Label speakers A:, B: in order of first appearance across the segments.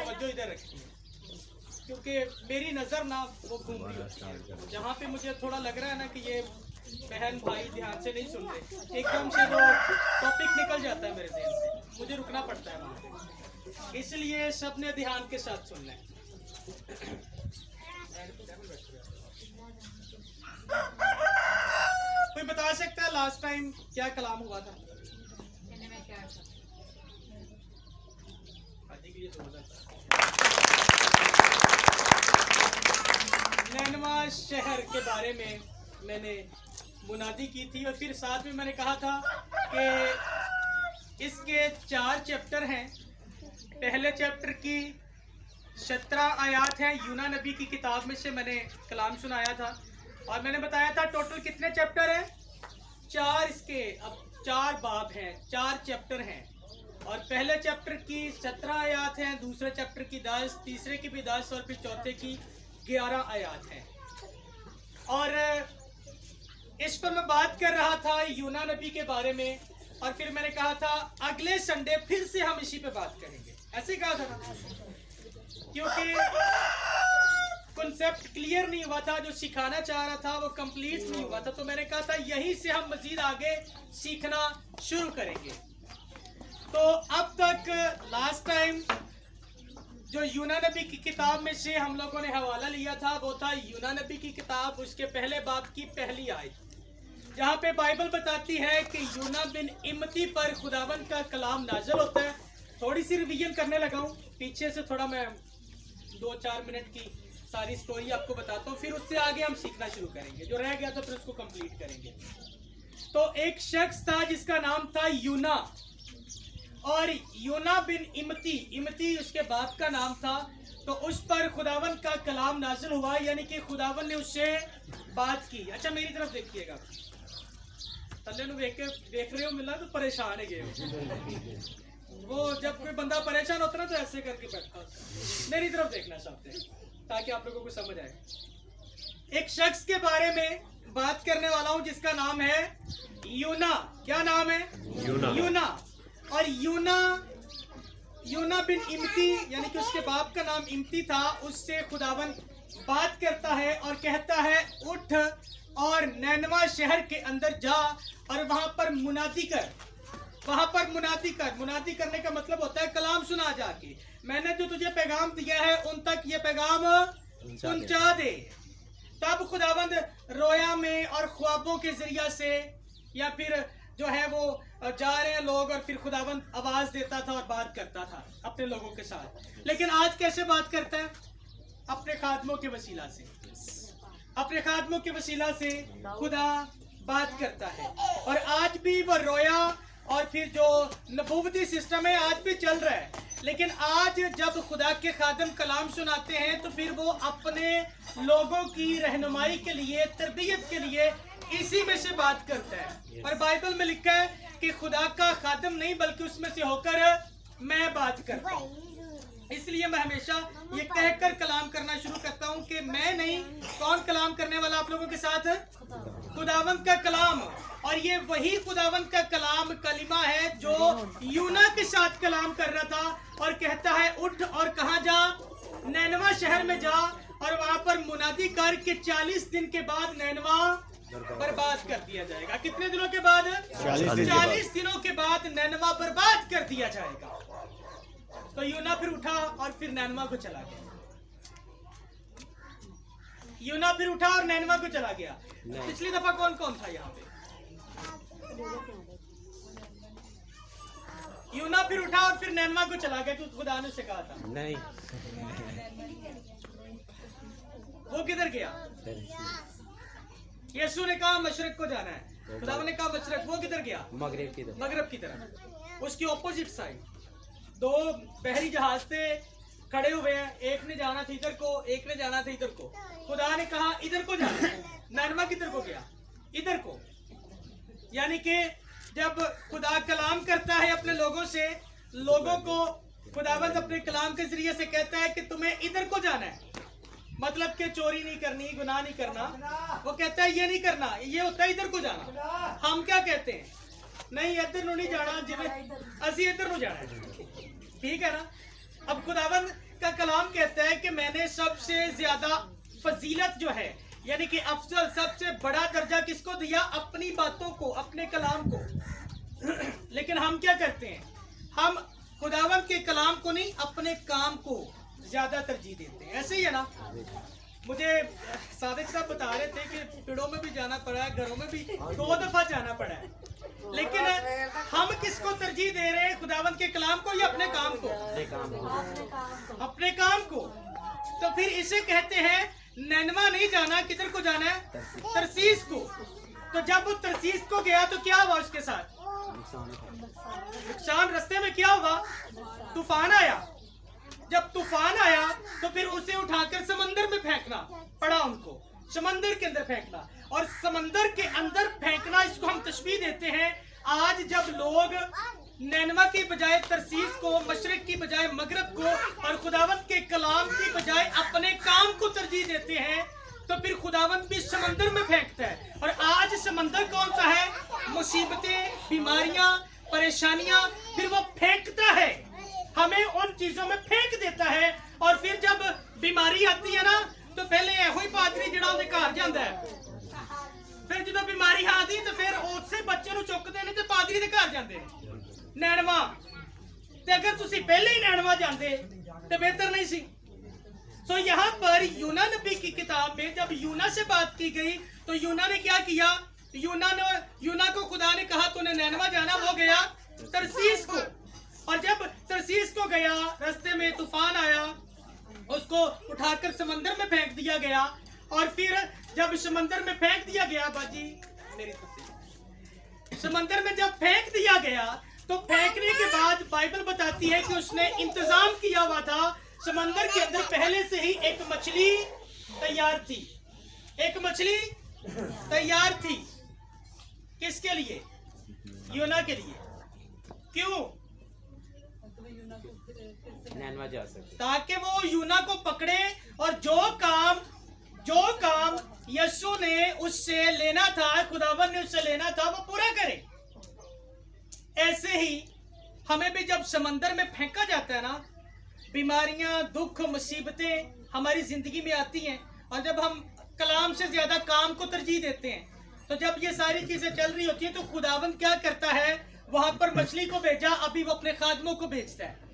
A: तवज्जो इधर रखनी है, क्योंकि मेरी नज़र ना वो घूम रही होती है। जहाँ पे मुझे थोड़ा लग रहा है ना कि ये बहन भाई ध्यान से नहीं सुन रहे, एकदम से वो टॉपिक निकल जाता है मेरे ज़हन से, मुझे रुकना पड़ता है वहाँ पे। इसलिए सबने ध्यान के साथ सुनना है। कोई बता सकता है लास्ट टाइम क्या कलाम हुआ था? नैनवा शहर के बारे में मैंने मुनादी की थी, और फिर साथ में मैंने कहा था कि इसके 4 चैप्टर हैं। पहले चैप्टर की 17 आयात हैं, यूना नबी की किताब में से मैंने कलाम सुनाया था, और मैंने बताया था टोटल कितने चैप्टर हैं? 4। इसके अब 4 बाब हैं, 4 चैप्टर हैं, और पहले चैप्टर की 17 आयात हैं, दूसरे चैप्टर की 10, तीसरे की भी 10, और फिर चौथे की 11 आयात हैं। और इस पर मैं बात कर रहा था यूना नबी के बारे में, और फिर मैंने कहा था अगले संडे फिर से हम इसी पे बात करेंगे, ऐसे कहा था ना, क्योंकि कॉन्सेप्ट क्लियर नहीं हुआ था, जो सिखाना चाह रहा था वो कंप्लीट नहीं हुआ था, तो मैंने कहा था यहीं से हम मजीद आगे सीखना शुरू करेंगे। तो अब तक लास्ट टाइम जो यूना नबी की किताब में से हम लोगों ने हवाला लिया था वो था यूना नबी की किताब, उसके पहले बाब की पहली आयत, जहाँ पे बाइबल बताती है कि यूना बिन इमती पर खुदावन का कलाम नाज़िल होता है। थोड़ी सी रिवीजन करने लगा हूँ, पीछे से थोड़ा मैं 2-4 मिनट की सारी स्टोरी आपको बताता हूँ, फिर उससे आगे हम सीखना शुरू करेंगे, जो रह गया था फिर उसको कंप्लीट करेंगे। तो एक शख्स था जिसका नाम था यूना, और यूना बिन इमती, इमती उसके बाप का नाम था, तो उस पर खुदावन का कलाम नाजिल हुआ, यानी कि खुदावन ने उससे बात की। अच्छा मेरी तरफ देखिएगा, थल्ले नु देख रहे हो मिला तो परेशान है गए वो, जब कोई बंदा परेशान होता ना तो ऐसे करके बैठता, मेरी तरफ देखना चाहते हैं ताकि आप लोगों को समझ आए। एक शख्स के बारे में बात करने वाला हूँ जिसका नाम है यूना। क्या नाम है? यूना। और यूना बिन इमती, यानी कि उसके बाप का नाम इमती था, उससे खुदावन बात करता है और कहता है उठ और नैनवा शहर के अंदर जा और वहां पर मुनादी कर, वहां पर मुनादी कर। मुनादी करने का मतलब होता है कलाम सुना जाके, मैंने जो तुझे पैगाम दिया है उन तक ये पैगाम पहुंचा दे। तब खुदावंद रोया में और ख्वाबों के जरिया से, या फिर जो है वो जा रहे हैं लोग और फिर खुदावंद आवाज देता था और बात करता था अपने लोगों के साथ। लेकिन आज कैसे बात करता है? अपने खादमों के वसीला से, अपने खादमों के वसीला से खुदा बात करता है। और आज भी वो रोया और फिर जो नबूवती सिस्टम है आज भी चल रहा है, लेकिन आज जब खुदा के खादम कलाम सुनाते हैं तो फिर वो अपने लोगों की रहनुमाई के लिए, तरबियत के लिए इसी में से बात करता है। और बाइबल में लिखा है कि खुदा का खादम नहीं बल्कि उसमें से होकर मैं बात करता हूँ। इसलिए मैं हमेशा ये कहकर कलाम करना शुरू करता हूँ कि मैं नहीं, कौन कलाम करने वाला आप लोगों के साथ? खुदावंद का कलाम। और ये वही खुदावंद का कलाम कलिमा है जो यूना के साथ कलाम कर रहा था और कहता है उठ और कहाँ जा? नैनवा शहर में जा और वहां पर मुनादी कर के 40 दिन के बाद नैनवा बर्बाद कर दिया जाएगा। कितने दिनों के बाद? 40 दिनों के बाद नैनवा बर्बाद कर दिया जाएगा। तो यूना फिर उठा और फिर नैनवा को चला गया। यूना फिर उठा और नैनवा को चला गया। पिछली दफा कौन कौन था यहाँ पे? यूना फिर उठा और फिर नैनवा को चला गया क्योंकि खुदा ने उसे कहा था। नहीं, वो किधर गया? यीशु ने कहा मशरक को जाना है, खुदा ने कहा मशरक, वो किधर गया? मगरब की तरफ। उसकी ऑपोजिट साइड दो बहरी जहाज थे खड़े हुए हैं, एक ने जाना था इधर को, एक ने जाना था इधर को। खुदा ने कहा इधर को जाना है। नैनवा किधर को गया? इधर को। यानी कि जब खुदा कलाम करता है अपने लोगों से, लोगों को खुदावंद अपने कलाम के जरिए से कहता है कि तुम्हें इधर को जाना है, मतलब कि चोरी नहीं करनी, गुनाह नहीं करना। वो कहता है ये नहीं करना, ये होता है इधर को जाना। हम क्या कहते हैं? नहीं इधर नहीं जाना, जिਵੇਂ ਅਸੀਂ इधर ਨੂੰ जाना है, ठीक है ना। अब खुदावंद कलाम कहता है कि मैंने सबसे ज्यादा फजीलत जो है यानी कि अफजल सबसे बड़ा दर्जा किसको दिया? अपनी बातों को, अपने कलाम को। लेकिन हम क्या करते हैं? हम खुदावंद के कलाम को नहीं, अपने काम को ज्यादा तरजीह देते हैं। ऐसे ही है ना? मुझे सादिक साहब बता रहे थे कि पेड़ों में भी जाना पड़ा है, घरों में भी 2 दफा जाना पड़ा है, लेकिन हम किसको तरजीह दे रहे हैं? खुदावंद के कलाम को या अपने काम को? अपने काम को। तो फिर इसे कहते हैं नैनवा नहीं जाना, किधर को जाना है? तरसीस को। तो जब वो तरसीस को गया तो क्या हुआ उसके साथ? नुकसान। रास्ते में क्या हुआ? तूफान आया। जब तूफान आया तो फिर उसे उठाकर समंदर में फेंकना पड़ा उनको, समंदर के अंदर फेंकना। और समंदर के अंदर फेंकना, इसको हम तशबीह देते हैं। आज जब लोग नैनवा की बजाय तरसीस को, मशरिक की बजाय मगरब को और खुदावंद के कलाम की बजाय अपने काम को तरजीह देते हैं, तो फिर खुदावंद भी समंदर में फेंकता है। और आज समंदर कौन सा है? मुसीबतें, बीमारियां, परेशानियां। फिर वो फेंकता है, हमें उन चीजों में फेंक देता है। और फिर जब बीमारी आती है ना, तो पहले यहो ही पादरी जिहड़ा उहदे घर जांदा है। फिर जो बीमारी आती तो फिर उससे बच्चे नूं चुकदे ने ते पादरी दे घर जांदे नैनवा। ते अगर तुसी पहले ही नैनवा जांदे तो बेहतर नहीं सी। सो यहाँ पर यूना नबी की किताब में जब यूना से बात की गई तो यूना ने क्या किया? यूना को खुदा ने कहा तूने नैनवा जाना, वो गया तरसीस को। और जब तरसीस को गया, रास्ते में तूफान आया, उसको उठाकर समंदर में फेंक दिया गया। और फिर जब समंदर में फेंक दिया गया, बाजी मेरी समंदर में जब फेंक दिया गया तो फेंकने के बाद बाइबल बताती है कि उसने इंतजाम किया हुआ था। समंदर के अंदर पहले से ही एक मछली तैयार थी। एक मछली तैयार थी किसके लिए? यूना के लिए। क्यों?
B: जा सकते,
A: ताकि वो यूना को पकड़े और जो काम यीशु ने उससे लेना था, खुदावन ने उससे लेना था, वो पूरा करे। ऐसे ही हमें भी जब समंदर में फेंका जाता है ना, बीमारियां, दुख, मुसीबतें हमारी जिंदगी में आती हैं, और जब हम कलाम से ज्यादा काम को तरजीह देते हैं, तो जब ये सारी चीजें चल रही होती हैं तो खुदावंद क्या करता है? वहां पर मछली को भेजा। अभी वो अपने खादमों को भेजता है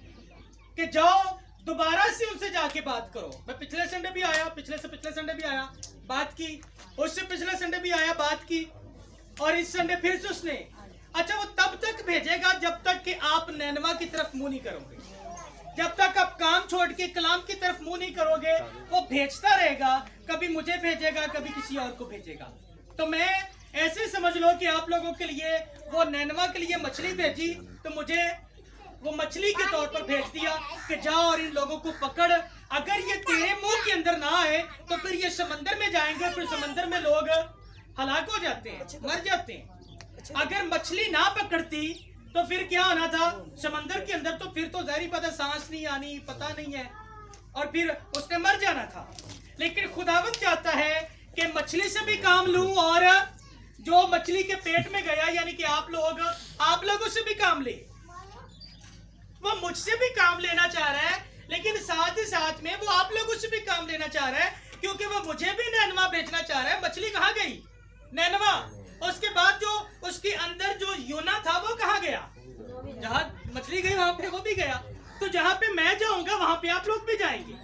A: कि जाओ दोबारा से उनसे जाके बात करो। मैं पिछले संडे भी आया, पिछले से पिछले संडे भी आया, बात की। उससे पिछले संडे भी आया, बात की। और इस संडे फिर से उसने। अच्छा, वो तब तक भेजेगा जब तक कि आप नैनवा की तरफ मुंह नहीं करोगे। जब तक आप काम छोड़ के कलाम की तरफ मुंह नहीं करोगे, वो भेजता रहेगा। कभी मुझे भेजेगा, कभी किसी और को भेजेगा। तो मैं ऐसे समझ लो कि आप लोगों के लिए वो नैनवा के लिए मछली भेजी, तो मुझे वो मछली के तौर पर भेज दिया कि जाओ और इन लोगों को पकड़। अगर ये तेरे मुंह के अंदर ना आए तो फिर ये समंदर में जाएंगे, फिर समंदर में लोग हलाक हो जाते हैं, मर जाते हैं। अगर मछली ना पकड़ती तो फिर क्या होना था समंदर के अंदर? तो फिर तो जाहिर पता, सांस नहीं आनी, पता नहीं है, और फिर उसने मर जाना था। लेकिन खुदावंद चाहता है कि मछली से भी काम लूं, और जो मछली के पेट में गया यानी कि आप लोगों से भी काम ले। वो मुझसे भी काम लेना चाह रहा है, लेकिन साथ ही साथ में वो आप लोगों से भी काम लेना चाह रहा है, क्योंकि वो मुझे भी नैनवा बेचना चाह रहा है। मछली कहाँ गई? नैनवा। उसके बाद जो उसके अंदर जो यूना था वो कहाँ गया? जहाँ मछली गई वहां पे वो भी गया। तो जहाँ पे मैं जाऊंगा वहां पे आप लोग भी जाएंगे।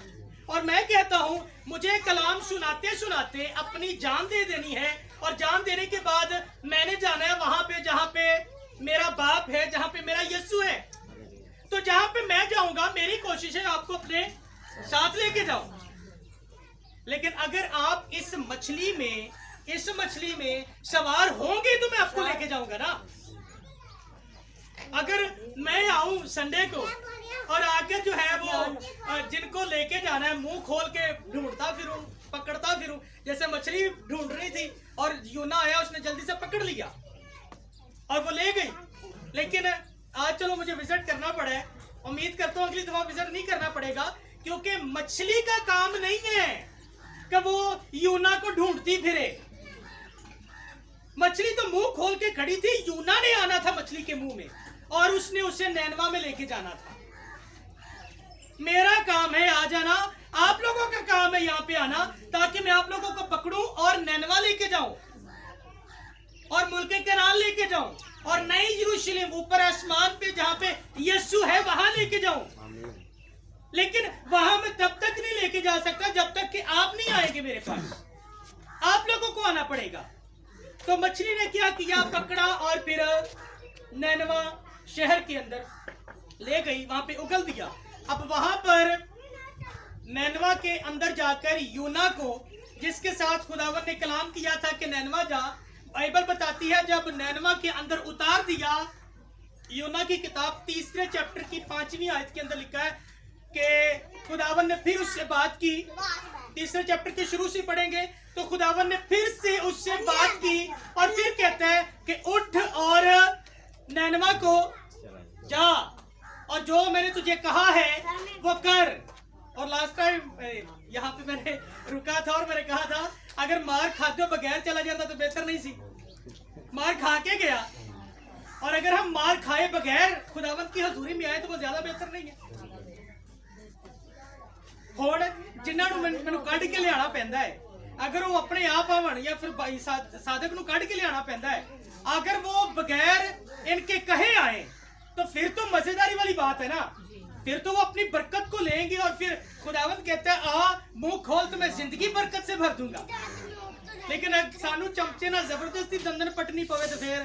A: और मैं कहता हूँ मुझे कलाम सुनाते सुनाते अपनी जान दे देनी है, और जान देने के बाद मैंने जाना है वहां पे जहाँ पे मेरा बाप है, जहाँ पे मेरा यीशु है। तो जहां पे मैं जाऊंगा मेरी कोशिश है आपको अपने साथ लेके जाऊं। लेकिन अगर आप इस मछली में सवार होंगे तो मैं आपको लेके जाऊंगा ना। अगर मैं आऊं संडे को और आकर जो है वो जिनको लेके जाना है मुंह खोल के ढूंढता फिरूं, पकड़ता फिरूं, जैसे मछली ढूंढ रही थी और यूना आया, उसने जल्दी से पकड़ लिया और वो ले गई। लेकिन आज चलो मुझे विजिट करना पड़ा है, उम्मीद करता हूँ अगली दफा विजिट नहीं करना पड़ेगा, क्योंकि मछली का काम नहीं है कि वो यूना को ढूंढती फिरे। मछली तो मुंह खोल के खड़ी थी, यूना ने आना था मछली के मुंह में और उसने उसे नैनवा में लेके जाना था। मेरा काम है आ जाना, आप लोगों का काम है यहाँ पे आना, ताकि मैं आप लोगों को पकड़ूं और नैनवा लेके जाऊं और मुल्क कनान लेके जाऊं और नई यरूशलेम ऊपर आसमान पे जहाँ पे यीशु है वहां लेके जाऊं। लेकिन वहां मैं तब तक नहीं लेके जा सकता जब तक कि आप नहीं आएंगे मेरे पास, आप लोगों को आना पड़ेगा। तो मछली ने क्या किया, पकड़ा और फिर नैनवा शहर के अंदर ले गई, वहां पे उगल दिया। अब वहां पर नैनवा के अंदर जाकर यूना को, जिसके साथ खुदावन ने कलाम किया था कि नैनवा जा, बाइबल बताती है जब नैनवा के अंदर उतार दिया, यूना की किताब 3 चैप्टर की 5वीं आयत के अंदर लिखा है कि खुदावन ने फिर उससे बात की। 3 चैप्टर के शुरू से पढ़ेंगे तो खुदावन ने फिर से उससे बात की और फिर कहता है कि उठ और नैनवा को जा और जो मैंने तुझे कहा है वो कर। और लास्ट टाइम यहाँ पे मैंने रुका था और मैंने कहा था अगर मार खाते बगैर चला जाता तो बेहतर नहीं सी, मार खा के गया, और अगर हम मार खाए बगैर खुदावंत की हजूरी में आए तो वो ज्यादा बेहतर नहीं है। ਹੁਣ ਜਿਨ੍ਹਾਂ ਨੂੰ ਮੈਨੂੰ ਕੱਢ ਕੇ ਲਿਆਣਾ ਪੈਂਦਾ ਹੈ, अगर वो अपने आप आवन या फिर साधक ਨੂੰ ਕੱਢ के लियाना पैंदा है, अगर वो बगैर इनके कहे आए तो फिर तो मजेदारी वाली बात है ना, फिर तो वो अपनी बरकत को लेंगे और फिर खुदावंत कहता है आ मुंह खोल तो मैं जिंदगी बरकत से भर दूंगा। लेकिन सानू चमचे ना जबरदस्ती दंदन पटनी पवे तो फिर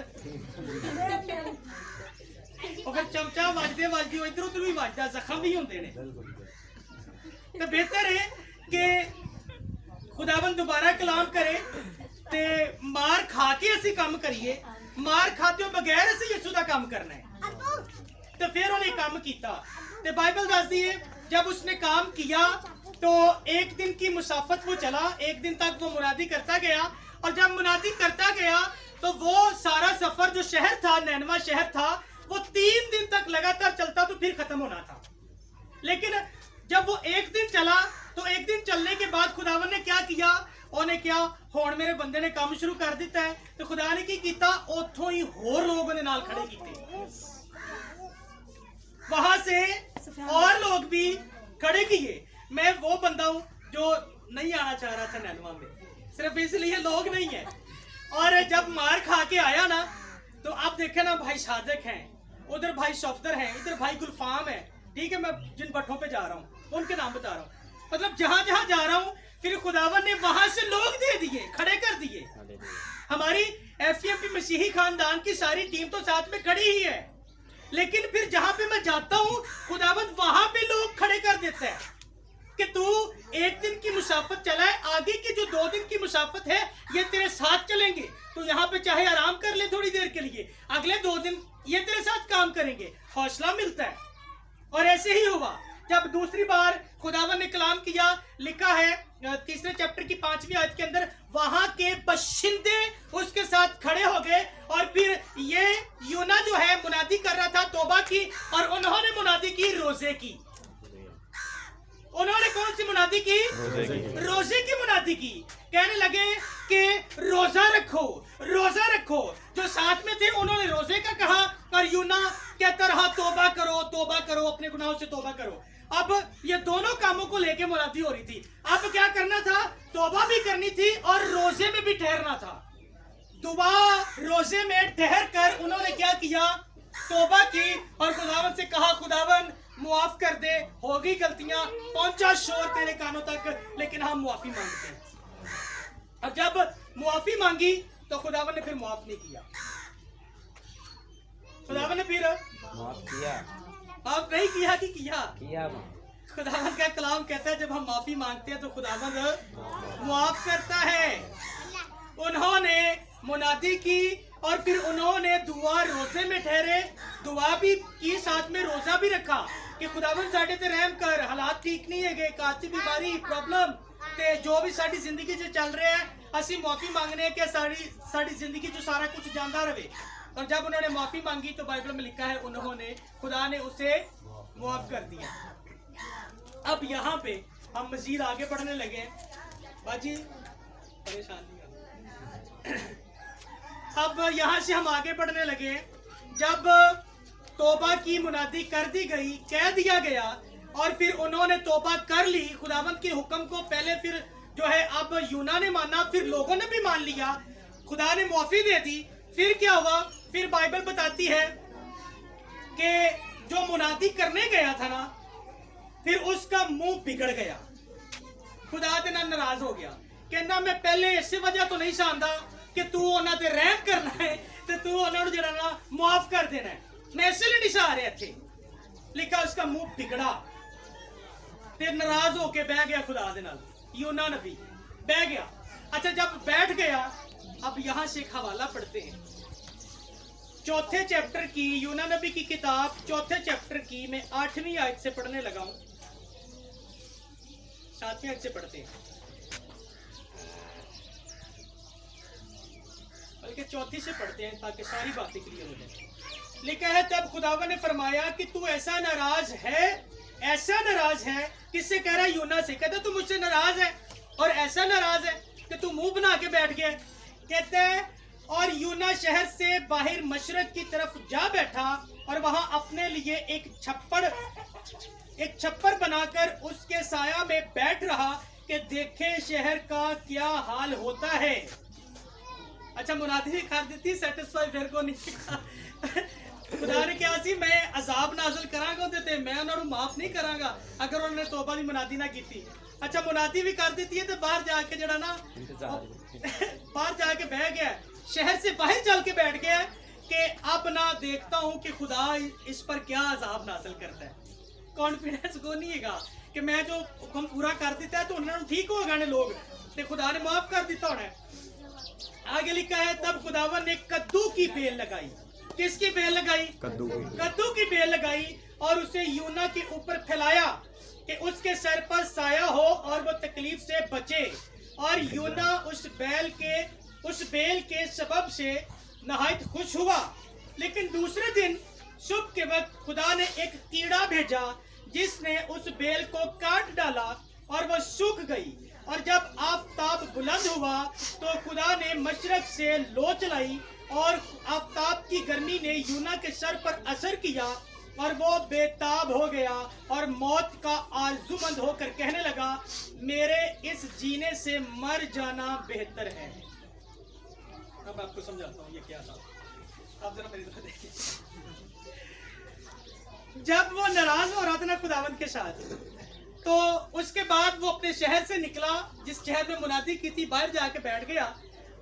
A: चमचा वजदे वजदी इधर उधर भी वजदा, जख्म भी होंदे ने। तो बेहतर है कि खुदावन दोबारा कलाम करे ते मार खा के असी काम करिए, मार खाते बगैर असी यीशु दा काम करना है। तो फिर उन्हें काम किया ते बाइबल दसदी है जब उसने काम किया तो एक दिन की मुसाफत वो चला, एक दिन तक वो मुनादी करता गया और जब मुनादी करता गया तो वो सारा सफर जो शहर था, नैनवा शहर था, वो 3 दिन तक लगातार चलता तो फिर खत्म होना था। लेकिन जब वो एक दिन चला तो एक दिन चलने के बाद खुदावन ने क्या किया, उन्हें क्या हुण मेरे बंदे ने काम शुरू कर दिता है, तो खुदा ने की किया उथों ही होर लोग उन्हें नाल खड़े किए, वहां से और लोग भी खड़े किए। मैं वो बंदा हूं जो नहीं आना चाह रहा था नैनवा में, सिर्फ इसलिए लोग नहीं है। और जब मार खा के आया ना तो आप देखे ना भाई सादक हैं, उधर भाई सफदर हैं, इधर भाई गुलफाम है, ठीक है। मैं जिन भट्टों पे जा रहा हूँ उनके नाम बता रहा हूँ, मतलब जहां जहां जा रहा हूँ फिर खुदावन ने वहां से लोग दे दिए, खड़े कर दिए। हमारी एफसीएमपी मसीही खानदान की सारी टीम तो साथ में खड़ी ही है, लेकिन फिर जहां पे मैं जाता हूँ खुदावन वहां पे लोग खड़े कर देता है कि तू एक दिन की मुसाफत चला है, आगे की जो 2 दिन की मुसाफत है ये तेरे साथ चलेंगे, तो यहाँ पे चाहे आराम कर ले थोड़ी देर के लिए, अगले 2 दिन ये तेरे साथ काम करेंगे, हौसला मिलता है। और ऐसे ही हुआ जब दूसरी बार खुदावन ने कलाम किया, लिखा है 3 चैप्टर की 5वीं आयत के अंदर, वहां के बशिंदे उसके साथ खड़े हो गए और फिर ये यूना जो है मुनादी कर रहा था तौबा की, और उन्होंने मुनादी की रोजे की। उन्होंने कौन सी मुनादी की? रोजे की मुनादी की। कहने लगे कि रोजा रखो, रोजा रखो। जो साथ में थे उन्होंने रोजे का कहा और यूना कहता रहा तौबा करो, तौबा करो, अपने गुनाहों से तौबा करो। अब ये दोनों कामों को लेके मुनादी हो रही थी। अब क्या करना था? तौबा भी करनी थी और रोजे में भी ठहरना था। दुआ रोजे में ठहर कर उन्होंने क्या किया? तौबा की और खुदावन से कहा खुदावन मुआफ कर दे, हो गई गलतियां, पहुंचा शोर तेरे कानों तक, लेकिन हम मुआफी मांगते हैं। और जब मुआफी मांगी तो खुदावन ने फिर मुआफ नहीं किया। खुदावन ने फिर
B: माफ किया,
A: माफ नहीं किया कि किया? खुदावन का कलाम कहता है जब हम माफी मांगते हैं तो खुदावन मुआफ करता है। उन्होंने मुनादी की और फिर उन्होंने दुआ रोजे में ठहरे, दुआ भी की, साथ में रोजा भी रखा कि खुदावन साडे ते रहम कर, हालात ठीक नहीं है, काची बीमारी प्रॉब्लम ते जो भी साडी जिंदगी च चल रहा है, असी माफी मांगने कि साडी जिंदगी जो सारा कुछ जांदा रहे। और जब उन्होंने माफी मांगी तो बाइबल में लिखा है उन्होंने, खुदा ने उसे मुआफ कर दिया। अब यहाँ पे हम मजीद आगे बढ़ने लगे। बाजी परेशान नहीं, अब यहाँ से हम आगे बढ़ने लगे। जब तौबा की मुनादी कर दी गई, कह दिया गया और फिर उन्होंने तौबा कर ली खुदावंद के हुक्म को पहले, फिर जो है अब यूना ने माना, फिर लोगों ने भी मान लिया, खुदा ने माफी दे दी। फिर क्या हुआ? फिर बाइबल बताती है कि जो मुनादी करने गया था ना, फिर उसका मुंह बिगड़ गया, खुदा दे नाल नाराज हो गया, कहना मैं पहले इस वजह तो नहीं चाहता कि तू उन्हां ते रहम करना है ते तू उन्हां नूं जिहड़ा ना माफ कर देना है, मैं इसलिए नहीं चाह रहा इत्थे। लिखा उसका मुंह बिगड़ा ते नाराज होके बह गया खुदा दे नाल। यूना नबी बह गया। अच्छा, जब बैठ गया, अब यहां से एक हवाला पढ़ते हैं चौथे चैप्टर की, यूना नबी की किताब चौथे चैप्टर की मैं 8वीं आयत से पढ़ने लगा हूं। 7वीं आयत से पढ़ते हैं, बल्कि चौथी से पढ़ते हैं ताकि सारी बातें क्लियर हो जाए। लिखा है, तब खुदावन ने फरमाया कि तू ऐसा नाराज है, ऐसा नाराज है। किससे कह रहा है? यूना से। कहता तू मुझसे नाराज है और ऐसा नाराज है कि तू मुंह बना के बैठ गया। कहते हैं, और यूना शहर से बाहर मशरक की तरफ जा बैठा और वहां अपने लिए एक छप्पर बनाकर उसके साया में बैठ रहा कि देखे शहर का क्या हाल होता है। अच्छा, मुनादी भी कर देती, सेटिस्फाई फिर को नहीं। खुदा ने क्या सी, मैं अजाब नाज़िल करांगा ते मैं उन्हां नूं माफ नहीं करांगा अगर उन्होंने तौबा दी मुनादी ना की। अच्छा, मुनादी भी कर देती है तो बाहर जाके जड़ा ना बाहर जाके बह गया, शहर से बाहर चल के बैठ गया कि अब ना देखता हूं कि खुदा इस पर क्या अजाब नाज़िल करता है। कॉन्फिडेंस को नहीं है कि मैं जो हुक्म पूरा कर देता है तो उन्होंने ठीक हो गए लोग, तो खुदा ने माफ कर दिता होना है। आगे लिखा है, तब खुदावन ने कद्दू की बेल लगाई। किसकी बेल लगाई? कद्दू की बेल लगाई और उसे यूना के ऊपर फैलाया कि उसके सर पर साया हो और वो तकलीफ से बचे। और यूना उस बेल के सबब से नहायत खुश हुआ। लेकिन दूसरे दिन सुबह के वक्त खुदा ने एक कीड़ा भेजा जिसने उस बेल को काट डाला और वो सूख गई। और जब आफताब बुलंद हुआ तो खुदा ने मशरक से लो चलाई और आफताब की गर्मी ने यूना के सर पर असर किया और वो बेताब हो गया और मौत का आरज़ूमंद होकर कहने लगा, मेरे इस जीने से मर जाना बेहतर है। अब आपको समझाता हूँ ये क्या था, आप जरा मेरी तरफ देखिए। जब वो नाराज हो रहा था ना खुदावंद के साथ, तो उसके बाद वो अपने शहर से निकला जिस शहर में मुनादी की थी, बाहर जाके बैठ गया।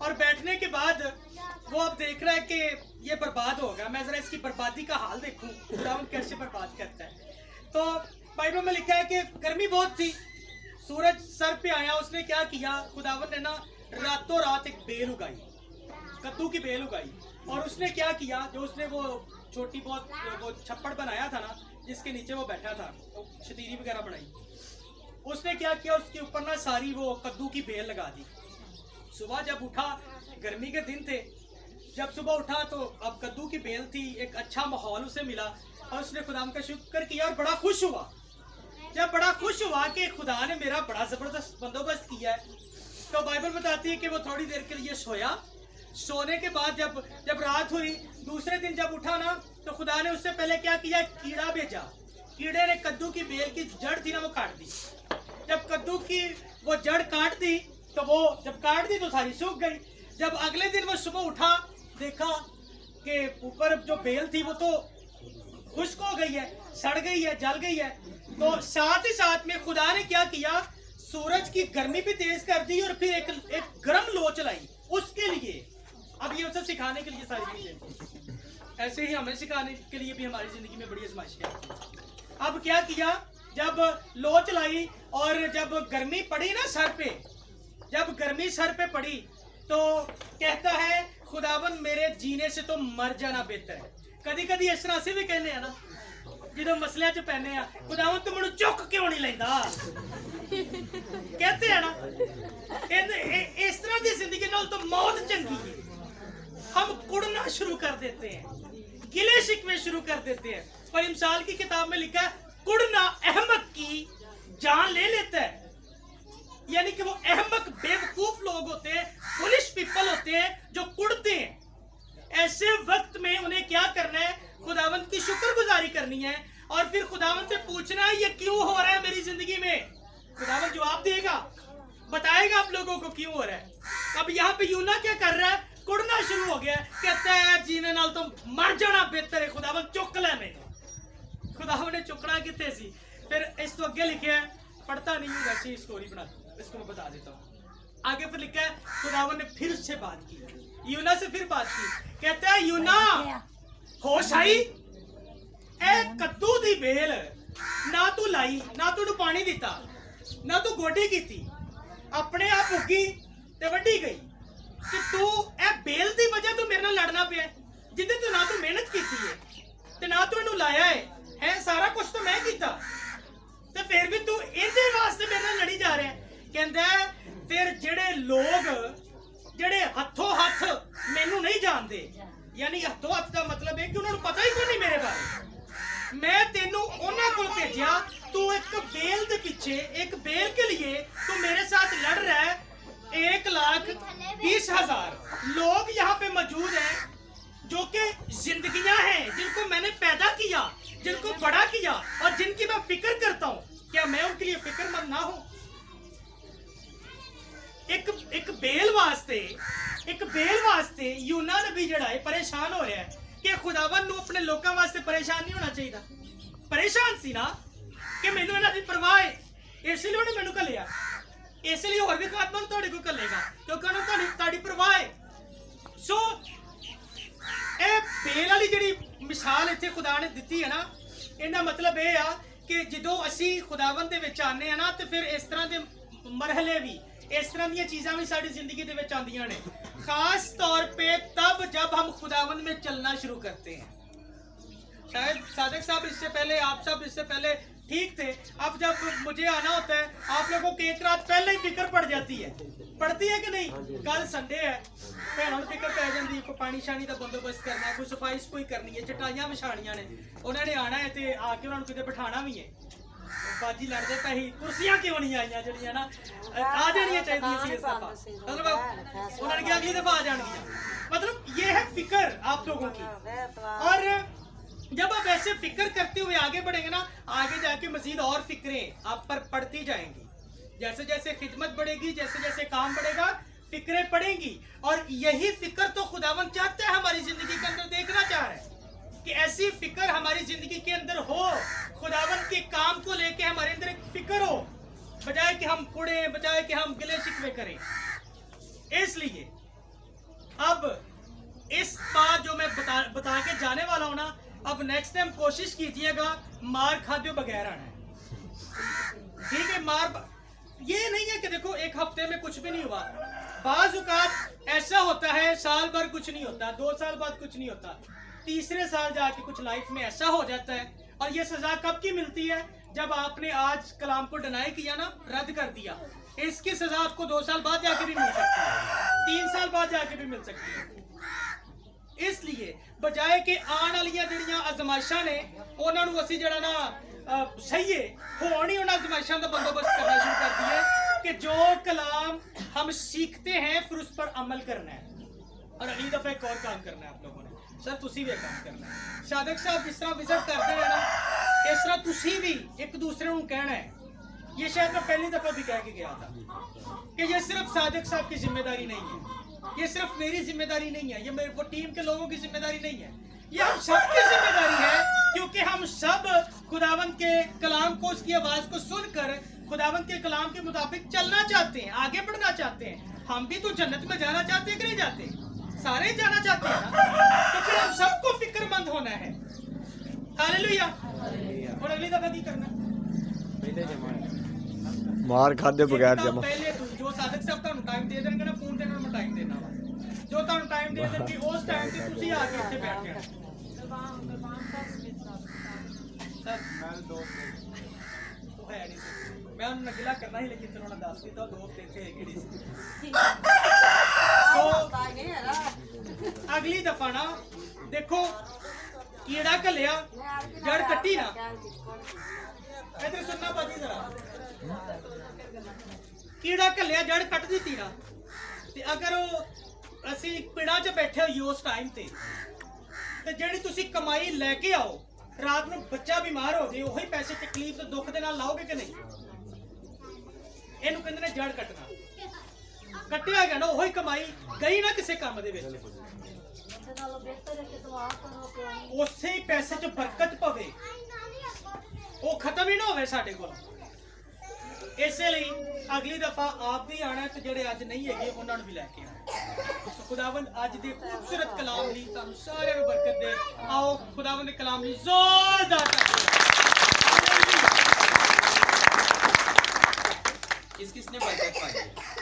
A: और बैठने के बाद वो अब देख रहा है कि ये बर्बाद होगा, मैं जरा इसकी बर्बादी का हाल देखूं खुदावंद कैसे बर्बाद करता है। तो बाइबल में लिखा है कि गर्मी बहुत थी, सूरज सर पे आया, उसने क्या किया, खुदावंद ने ना रातों रात एक बेल उगाई, कद्दू की बेल उगाई। और उसने क्या किया, जो उसने वो छोटी बहुत वो छप्पड़ बनाया था ना जिसके नीचे वो बैठा था, तो शतीरी वगैरह बनाई, उसने क्या किया, उसके ऊपर ना सारी वो कद्दू की बेल लगा दी। सुबह जब उठा, गर्मी के दिन थे, जब सुबह उठा तो अब कद्दू की बेल थी, एक अच्छा माहौल उसे मिला और उसने खुदा का शुक्र किया और बड़ा खुश हुआ। जब बड़ा खुश हुआ कि खुदा ने मेरा बड़ा जबरदस्त बंदोबस्त किया है, तो बाइबल बताती है कि वो थोड़ी देर के लिए सोया। सोने के बाद जब रात हुई, दूसरे दिन जब उठा ना, तो खुदा ने उससे पहले क्या किया, कीड़ा भेजा। कीड़े ने कद्दू की बेल की जड़ थी ना वो काट दी। जब कद्दू की वो जड़ काट दी तो वो जब काट दी तो सारी सूख गई। जब अगले दिन वो सुबह उठा, देखा कि ऊपर जो बेल थी वो तो खुश्क हो गई है, सड़ गई है, जल गई है। तो साथ ही साथ में खुदा ने क्या किया, सूरज की गर्मी भी तेज कर दी और फिर एक गर्म लो चलाई उसके लिए। अब ये उसे सिखाने के लिए सारी चीजें, ऐसे ही हमें सिखाने के लिए भी हमारी जिंदगी में बड़ी आजमाइशें आती हैं। अब क्या किया, जब लो चलाई और जब गर्मी पड़ी ना सर पे, जब गर्मी सर पे पड़ी तो कहता है, खुदावन मेरे जीने से तो मर जाना बेहतर है। कदी कदी इस तरह से भी कहने हैं ना, जो मसले च पैने आ, खुदावन तू मैनू चुक क्यों नहीं लेंदा, कहते हैं ना, इस तरह की जिंदगी नाल तो मौत चंगी है। हम कुड़ना शुरू कर देते हैं, गिले शिकवे शुरू कर देते हैं। पर इमसाल की किताब में लिखा है, कुड़ना अहमक की जान ले लेता है। यानी कि वो अहमक बेवकूफ लोग होते हैं, फुलिश पीपल होते हैं जो कुड़ते हैं। ऐसे वक्त में उन्हें क्या करना है, खुदावंत की शुक्रगुजारी करनी है और फिर खुदावन से पूछना ये क्यों हो रहा है मेरी जिंदगी में। खुदावन जवाब देगा, बताएगा आप लोगों को क्यों हो रहा है। अब यहाँ पे यूना क्या कर रहा है, कुड़ना शुरू हो गया, कहता है जीने नाल तो मर जाना बेहतर है, खुदावन चुक ले मैंने। खुदावन ने चुकना कितने सी। फिर इस तो अगे लिखे है, पढ़ता नहीं हूँ वैसे स्टोरी बना, इसको मैं बता देता हूँ। आगे फिर लिखा है खुदावन ने फिर उससे बात की, यूना से फिर बात की। कहता है यूना होश आई, ए कद्दू दी बेल ना तू लाई, ना तू पानी दिता, ना तू गोडी की, अपने आप उगी ते वड्डी गई कि तू ए बेल दी वजह तू मेरे नाल लड़ना पिया, जिंदे तू ना तू मेहनत की है ते ना तू इनू लाया है सारा कुछ तो मैं कीता ते फिर भी तू इहदे वास्ते मेरे नाल लड़ी जा रहा है। कहंदा फिर जेड़े लोग जेड़े हथों हथ मैनू नहीं जानते, यानी हथों हथ का मतलब है कि उन्होंने पता ही कोई नहीं मेरे बारे, मैं तेनू उन्हां कोल भेजिया, तू एक बेल के पीछे, एक बेल के लिए तू मेरे साथ लड़ रहा है। 1,20,000 लोग यहाँ पे मौजूद हैं जो कि जिंदगियां हैं, जिनको मैंने पैदा किया, जिनको बड़ा किया और जिनकी मैं फिक्र करता हूँ, क्या मैं उनके लिए फिक्रमंद ना हूं? एक बेल वास्ते यूना नबी जड़ा है परेशान हो रहा है कि खुदावन नू अपने लोगों वास्ते परेशान नहीं होना चाहिए। परेशान सी ना कि मैनू इन्हां दी परवाह है, इसलिए उन्हें मैनू घल्लिया, इसलिए होर भी खातमन तुहाडे कोल घल्लेगा क्योंकि उन्हें तुहाडी परवाह है। सो ए बेल वाली जिहड़ी मिसाल इत्थे खुदा ने दित्ती है ना, इहदा मतलब ये आ कि जदों असी खुदावन दे विच आने आ ना ते फिर इस तरह दे मरहले भी, इस तरह दी चीज़ां भी साडी जिंदगी दे विच आंदियां ने, खास तौर पे तब जब हम खुदावन में चलना शुरू करते हैं। शायद सादिक साहब इससे पहले, आप सब इससे पहले ठीक थे, अब जब मुझे आना होता है आप लोगों को एक रात पहले ही फिक्र पड़ जाती है, पड़ती है कि नहीं? कल संडे है, भैनों को फिक्र पै जाती है, कोई पानी शानी का बंदोबस्त करना है, कोई सफाई सफुई करनी है, चटाइयां विछाणियां ने, उन्होंने आना है तो आके उन्होंने किते बिठाना भी है। बाजी लड़ते पे ही कुर्सियां क्यों नहीं आईयां जड़ियां ना आ जानियां चाहिए सी इस दफा, मतलब उन्होंने कहा अगली दफा आ जाएंगी। मतलब ये है फिक्र आप लोगों की, और जब आप ऐसे फिक्र करते हुए आगे बढ़ेंगे ना, आगे जाके मजीद और फिक्रें आप पर पड़ती जाएंगी। जैसे जैसे खिदमत बढ़ेगी, जैसे जैसे काम बढ़ेगा, फिक्रें पड़ेंगी, और यही फिक्र तो खुदावन चाहता है हमारी जिंदगी के अंदर, देखना चाह रहा है कि ऐसी फिक्र हमारी जिंदगी के अंदर हो, खुदावन के काम को लेके हमारे अंदर एक फिक्र हो, बजाय कि हम कुड़े, बजाय कि हम गिले शिकवे करें। इसलिए अब इस बार जो मैं बता के जाने वाला हूं ना, अब नेक्स्ट टाइम कोशिश कीजिएगा मार खाते बगैर आना है, ठीक है? ये नहीं है कि देखो एक हफ्ते में कुछ भी नहीं हुआ, बाज़ औक़ात ऐसा होता है साल भर कुछ नहीं होता, 2 साल बाद कुछ नहीं होता, तीसरे साल जाके कुछ लाइफ में ऐसा हो जाता है। और ये सजा कब की मिलती है? जब आपने आज कलाम को डिनाई किया ना, रद्द कर दिया, इसकी सजा आपको 2 साल बाद जाके भी मिल सकती है, 3 साल बाद जाके भी मिल सकती है। इसलिए बजाय कि आने वाली जड़ियां आजमाइशां ने उन्होंने असीं जड़ा ना सही है होण ही उन्हां आजमाइशां का बंदोबस्त करना शुरू कर दिया कि जो कलाम हम सीखते हैं फिर उस पर अमल करना है, और अगली दफा एक और काम करना है आप लोगों ने। सर तुसी भी काम करना है, सादिक साहब जिस तरह विजिट करते हैं ना, इस तरह तुसी भी एक दूसरे को कहना है। ये शायद मैं पहली दफा भी कह के गया था कि ये सिर्फ सादिक साहब की जिम्मेदारी नहीं है, ये सिर्फ मेरी जिम्मेदारी नहीं है, ये मेरे वो टीम के लोगों की जिम्मेदारी नहीं है, ये हम सब की जिम्मेदारी है, क्योंकि हम सब खुदावंद के कलाम को, उसकी आवाज को सुनकर खुदावंद के कलाम के मुताबिक चलना चाहते हैं, आगे बढ़ना चाहते हैं। हम भी तो जन्नत में जाना चाहते हैं कि नहीं जाते? सारे ही जाना चाहते हैं ना, तो फिर हम सबको फिक्रमंद होना है। हालेलुया। और अगली दफा की करना,
B: पहले जमा
C: मार खादे बगैर जमा,
A: पहले जो सादिक साहब ਤੁਹਾਨੂੰ ਟਾਈਮ ਦੇ ਦੇਣਗੇ ਨਾ, ਫੋਨ ਤੇ ਉਹਨਾਂ ਨੂੰ ਟਾਈਮ ਦੇਣਾ ਵਾ, ਜੋ ਤੁਹਾਨੂੰ ਟਾਈਮ ਦੇ ਦੇਣਗੇ ਉਸ ਟਾਈਮ ਤੇ ਤੁਸੀਂ ਆ ਕੇ ਇੱਥੇ ਬੈਠ ਜਾਣਾ। ਉਹ ਹੈ ਨਹੀਂ ਸੀ, ਮੈਂ ਉਹਨੂੰ ਨਗਲਾ ਕਰਨਾ ਸੀ, ਲੇਕਿਨ ਚਲੋ ਉਹਨਾਂ ਦੱਸ ਦਿੱਤਾ ਦੋਸਤ ਇੱਥੇ ਹੈਗੇ ਨਹੀਂ ਸੀ। ਅਗਲੀ ਦਫਾ ਨਾ ਦੇਖੋ ਕੀੜਾ ਘੱਲਿਆ, ਜੜ ਕੱਟੀ ਨਾ, इधर सुनना बाजी जरा, कीड़ा घल्लिया जड़ कट दी ना, ते अगर असी पिड़ा च बैठे होइए उस टाइम ते जिहड़ी तुसी कमाई लैके आओ, ਰਾਤ ਨੂੰ ਬੱਚਾ ਬਿਮਾਰ ਹੋ ਜੇ ਉਹੀ ਪੈਸੇ ਤਕਲੀਫ ਤੇ ਦੁੱਖ ਦੇ ਨਾਲ ਲਾਓਗੇ ਕਿ ਨਹੀਂ? ਇਹਨੂੰ ਕਹਿੰਦੇ ਨੇ ਜੜ ਕੱਟਣਾ। ਕੱਟਿਆ ਗਿਆ ਨਾ ਉਹੀ ਕਮਾਈ ਗਈ ਨਾ ਕਿਸੇ ਕੰਮ ਦੇ ਵਿੱਚ, ਉਸੇ ਹੀ ਪੈਸੇ 'ਚ ਬਰਕਤ ਪਵੇ, ਉਹ ਖਤਮ ਹੀ ਨਾ ਹੋਵੇ ਸਾਡੇ ਕੋਲ। ਇਸੇ ਲਈ ਅਗਲੀ ਦਫਾ ਆਪ ਵੀ ਆਣਾ ਤੇ ਜਿਹੜੇ ਅੱਜ ਨਹੀਂ ਹੈਗੇ ਉਹਨਾਂ ਨੂੰ ਵੀ ਲੈ ਕੇ ਆਣਾ। ਖੁਦਾਵੰਦ ਅੱਜ ਦੇ ਖੂਬਸੂਰਤ ਕਲਾਮ ਲਈ ਤੁਹਾਨੂੰ ਸਾਰਿਆਂ ਨੂੰ ਬਰਕਤ ਦੇ। आओ खुदावंद के कलाम में जोरदार
C: किस किसने बरकत पाई?